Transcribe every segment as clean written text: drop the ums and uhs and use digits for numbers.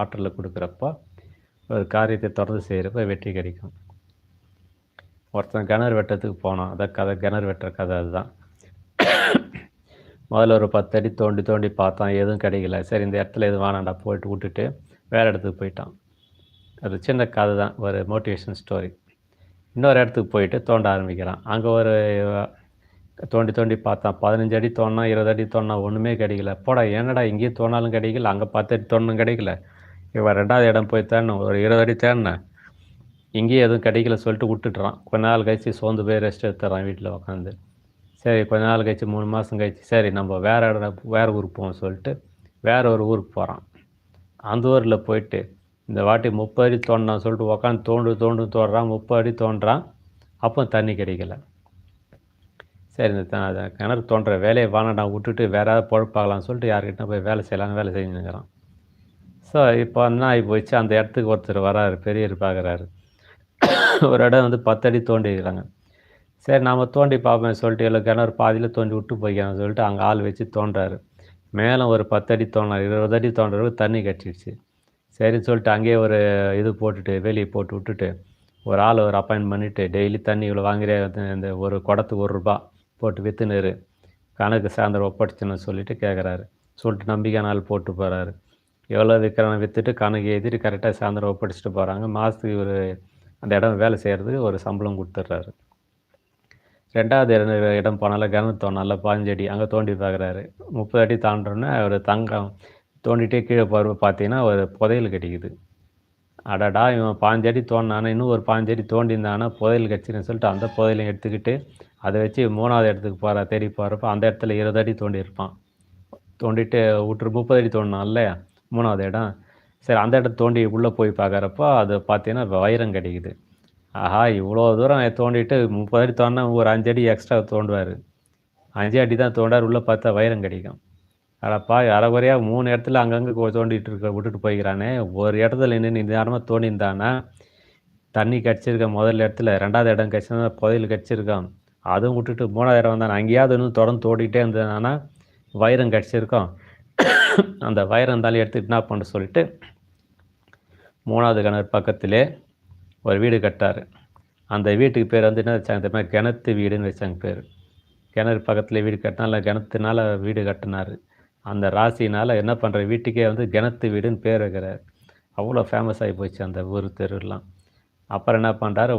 ஆற்றல குடுக்குறப்போ, ஒரு காரியத்தை தொடர்ந்து செய்றப்ப வெற்றி கிடைக்கும். ஒருத்தன் கிணறு வெட்டுறதுக்கு போனான். அதான் கதை கிணறு வெட்டுற கதை அதுதான். முதல்ல ஒரு 10 அடி தோண்டி தோண்டி பார்த்தான். எதுவும் கிடைக்கல. சரி இந்த இடத்துல எதுவும் வேணாம்டா போயிட்டு வுட்டுட்டு வேற இடத்துக்கு போயிட்டான். அது சின்ன கதை தான். ஒரு மோட்டிவேஷன் ஸ்டோரி. இன்னொரு இடத்துக்கு போயிட்டு தோண்ட ஆரம்பிக்கிறான். அங்க ஒரு தோண்டி தோண்டி பார்த்தான். 15 அடி தோண்டுனான், 20 அடி தோண்டுனான். ஒண்ணுமே கிடைக்கல. போடா என்னடா இங்கேயும் தோண்டுனாலும் கிடைக்கல, அங்க 10 அடி தோண்டுனும் கிடைக்கல. இவன் 2வது இடம் போய் தேடினான். ஒரு 20 அடி தேடினேன். இங்கேயும் எதுவும் கிடைக்கல சொல்லிட்டு வுட்டுட்டுறான். கொஞ்ச நாள் கழிச்சு சோர்ந்து போய் ரெஸ்ட் எடுத்துறான் வீட்ல உட்காந்து. சரி கொஞ்ச நாள் கழிச்சு 3 மாசம் கழிச்சு, சரி நம்ம வேற ஊருக்கு போவோம் சொல்லிட்டு, வேற ஒரு ஊருக்கு போறான். அந்த ஊர்ல போயிட்டு, இந்த வாட்டி 30 அடி தோண்டுனான்னு சொல்லிட்டு உட்காந்து தோண்டுறான். 30 அடி தோண்டுறான். அப்போ தண்ணி கிடைக்கல. சரி இந்த கிணறு தோண்டுற வேலையை வேணாம்டா விட்டுட்டு வேற ஏதாவது பொழப்பு பார்க்கலாம்னு சொல்லிட்டு யார்கிட்ட போய் வேலை செய்யலாம்னு வேலை செஞ்சுன்னுக்கிறான். ஸோ இப்போ என்ன ஆகி போச்சு, அந்த இடத்துக்கு ஒருத்தர் வராரு, பெரியவர் பார்க்குறாரு. ஒரு இடம் வந்து 10 அடி தோண்டி இருக்கிறாங்க. சரி நாம தோண்டி பார்ப்போம்னு சொல்லிட்டு இல்லை கிணறு பாதியில் தோண்டி விட்டு போய்க்கலாம்னு சொல்லிட்டு அங்கே ஆள் வச்சு தோண்டுறாரு. மேலே ஒரு 10 அடி தோண்டினார். 20 அடி தோண்டுறதுக்கு தண்ணி கிடச்சிடுச்சு. சரின்னு சொல்லிட்டு அங்கேயே ஒரு இது போட்டுட்டு வேலியை போட்டு விட்டுட்டு ஒரு ஆள் ஒரு அப்பாயின்ட் பண்ணிவிட்டு டெய்லி தண்ணி இவ்வளோ வாங்குறே, இந்த ஒரு குடத்துக்கு ₹1 போட்டு விற்றுனுரு, கணக்கு சாயந்தரம் ஒப்படைச்சுன்னு சொல்லிட்டு கேட்குறாரு. சொல்லிட்டு நம்பிக்கையான ஆள் போட்டு போகிறாரு. எவ்வளோ விற்கிறான்னு விற்றுட்டு கணக்கு எழுதிட்டு கரெக்டாக சாயந்தரம் ஒப்படைச்சிட்டு போகிறாங்க. மாதத்துக்கு ஒரு அந்த இடம் வேலை செய்கிறதுக்கு ஒரு சம்பளம் கொடுத்துட்றாரு. 2வது இடம் போனால கிணறு தோண்டினால 15 அடி அங்கே தோண்டி பார்க்குறாரு. 30 அடி தாண்டோன்னே ஒரு தங்கம் தோண்டிகிட்டே கீழே பார்த்தீங்கன்னா ஒரு புதையல் கிடைக்குது. அடடா இவன் 15 அடி தோண்டினானா, இன்னும் ஒரு 15 அடி தோண்டியிருந்தானா புதையல் கிடச்சிருன்னு சொல்லிட்டு அந்த புதையலையும் எடுத்துக்கிட்டு அதை வச்சு 3வது இடத்துக்கு தேடி போகிறப்ப அந்த இடத்துல 20 அடி தோண்டியிருப்பான். தோண்டிட்டு விட்டுரு 30 அடி தோண்டினான் இல்லையா 3வது இடம். சரி அந்த இடத்த தோண்டி உள்ளே போய் பார்க்குறப்போ அது பார்த்தீங்கன்னா வைரம் கிடைக்குது. ஆஹா இவ்வளோ தூரம் தோண்டிட்டு 30 அடி தோண்டினா ஒரு 5 அடி எக்ஸ்ட்ரா தோண்டுவார். 5 அடி தான் தோண்டார், உள்ளே பார்த்தா வைரம் கிடைக்கும். அடப்பா அரைகுறையா 3 இடத்துல அங்கங்கே தோண்டிட்டு விட்டுட்டு போய்க்கிறானே, ஒரு இடத்துல நின்று நிதானமாக தோண்டியிருந்தானா தண்ணி கிடச்சிருக்க முதல் இடத்துல, 2வது இடம் கிடச்சிருந்தா புதையல் கிடச்சிருக்கான். அதுவும் விட்டுட்டு 3வது இடம் வந்தானே, அங்கேயாவது இன்னும் தொடர்ந்து தோண்டிகிட்டே இருந்ததுனா வைரம் கிடச்சிருக்கும். அந்த வைரம் இருந்தாலும் எடுத்துக்கிட்டு என்ன பண்ண சொல்லிட்டு 3வது கிணறு பக்கத்திலே ஒரு வீடு கட்டார். அந்த வீட்டுக்கு பேர் வந்து என்ன வச்சாங்க தெரியுமா, கிணத்து வீடுன்னு வச்சாங்க பேர். கிணறு பக்கத்தில் வீடு கட்டினால கிணத்துனால வீடு கட்டினார். அந்த ராசினால் என்ன பண்ணுற வீட்டுக்கே வந்து கிணத்து வீடுன்னு பேர் வைக்கிறார். அவ்வளோ ஃபேமஸ் ஆகி போச்சு அந்த ஊர் தெருலாம். அப்புறம் என்ன பண்ணுறாரு,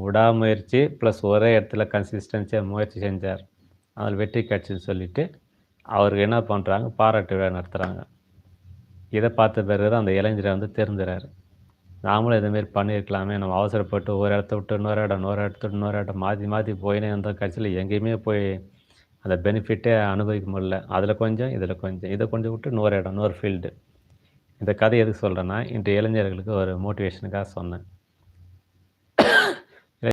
விடாமுயற்சி ப்ளஸ் ஒரே இடத்துல கன்சிஸ்டன்சியாக முயற்சி செஞ்சார். அதில் வெற்றி கிடச்சின்னு சொல்லிவிட்டு அவருக்கு என்ன பண்ணுறாங்க, பாராட்டு விழா நடத்துகிறாங்க. இதை பார்த்த பிறகு தான் அந்த இளைஞரை வந்து திருந்துறாரு. நாமளும் இதேமாரி பண்ணியிருக்கலாமே, நம்ம அவசரப்பட்டு ஒரு இடத்த விட்டு இன்னொரு இடம் மாற்றி மாற்றி போயினே இருந்தோம். கடைசியில் எங்கேயுமே போய் அந்த பெனிஃபிட்டே அனுபவிக்க முடியல. அதில் கொஞ்சம் இதில் கொஞ்சம், இதை கொஞ்சம் விட்டு இன்னொரு ஃபீல்டு. இந்த கதை எதுக்கு சொல்கிறேன்னா, இன்றைய இளைஞர்களுக்கு ஒரு மோட்டிவேஷனுக்காக சொன்னேன்.